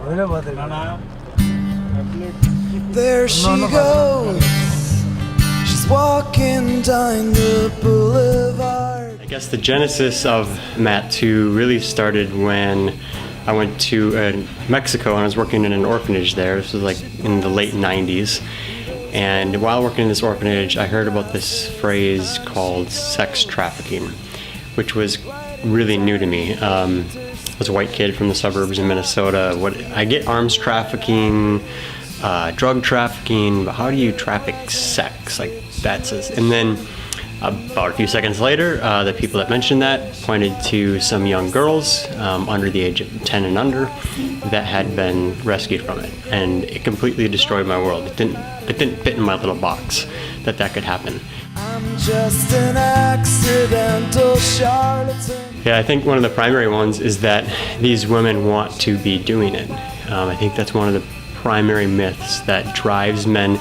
There she goes. She's walking down the boulevard. I guess the genesis of MATTOO really started when I went to Mexico and I was working in an orphanage there. This was like in the late 90s. And while working in this orphanage, I heard about this phrase called sex trafficking, which was really new to me. I was a white kid from the suburbs in Minnesota. I get arms trafficking, drug trafficking, but how do you traffic sex? Like and then about a few seconds later, the people that mentioned that pointed to some young girls under the age of 10 and under that had been rescued from it, and it completely destroyed my world. It didn't fit in my little box that could happen. I'm just an accidental charlatan. Yeah, I think one of the primary ones is that these women want to be doing it. I think that's one of the primary myths that drives men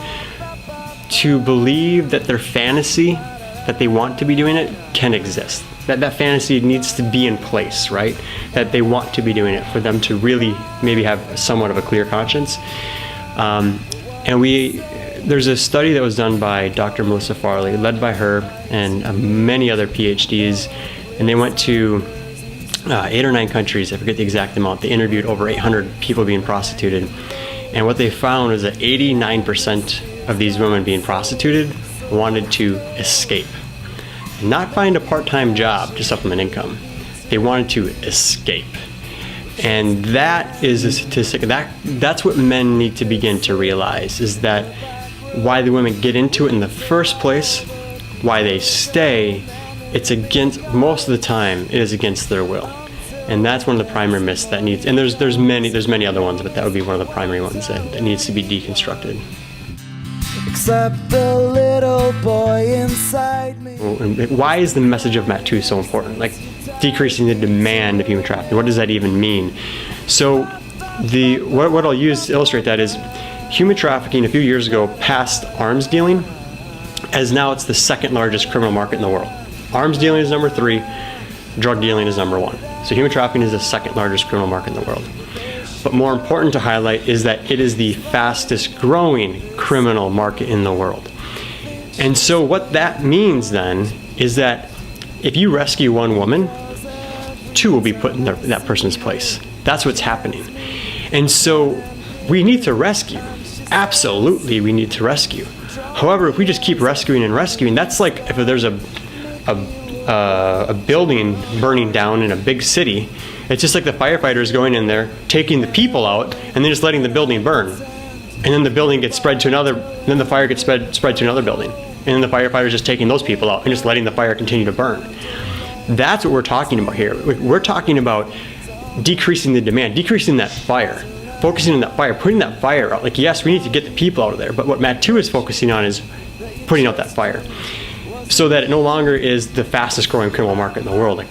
to believe that their fantasy that they want to be doing it can exist. That fantasy needs to be in place, right? That they want to be doing it for them to really maybe have somewhat of a clear conscience. There's a study that was done by Dr. Melissa Farley, led by her and many other PhDs, and they went to 8 or 9 countries, I forget the exact amount. They interviewed over 800 people being prostituted, and what they found was that 89% of these women being prostituted wanted to escape. Not find a part-time job to supplement income. They wanted to escape. And that is a statistic, that's what men need to begin to realize, is that why the women get into it in the first place, why they stay, it's against, most of the time, it is against their will. And that's one of the primary myths that needs, and there's many other ones, but that would be one of the primary ones that needs to be deconstructed. Except the little boy inside me. Why is the message of MATTOO so important? Like decreasing the demand of human trafficking. What does that even mean? So what I'll use to illustrate that is human trafficking a few years ago passed arms dealing, as now it's the second largest criminal market in the world. Arms dealing is number 3, drug dealing is number 1. So human trafficking is the second largest criminal market in the world. But more important to highlight is that it is the fastest growing criminal market in the world. And so what that means then is that if you rescue one woman, 2 will be put in that person's place. That's what's happening. And so we need to rescue. Absolutely, we need to rescue. However, if we just keep rescuing and rescuing, that's like if there's a building burning down in a big city. It's just like the firefighters going in there, taking the people out, and then just letting the building burn. And then the building gets spread to another, and then the fire gets spread to another building. And then the firefighters just taking those people out and just letting the fire continue to burn. That's what we're talking about here. We're talking about decreasing the demand, decreasing that fire, focusing on that fire, putting that fire out. Like, yes, we need to get the people out of there, but what MATTOO is focusing on is putting out that fire, so that it no longer is the fastest growing criminal market in the world. Like,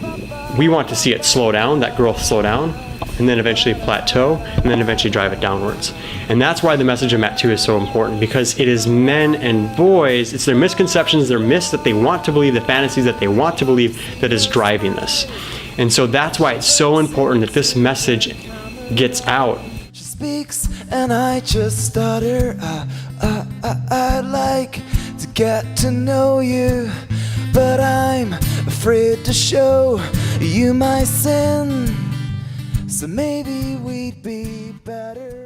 we want to see it slow down, that growth slow down, and then eventually plateau, and then eventually drive it downwards. And that's why the message of MATTOO is so important, because it is men and boys, it's their misconceptions, their myths that they want to believe, the fantasies that they want to believe, that is driving this. And so that's why it's so important that this message gets out. She speaks and I just stutter. I'd like to get to know you, but I'm afraid to show you my sin. So maybe we'd be better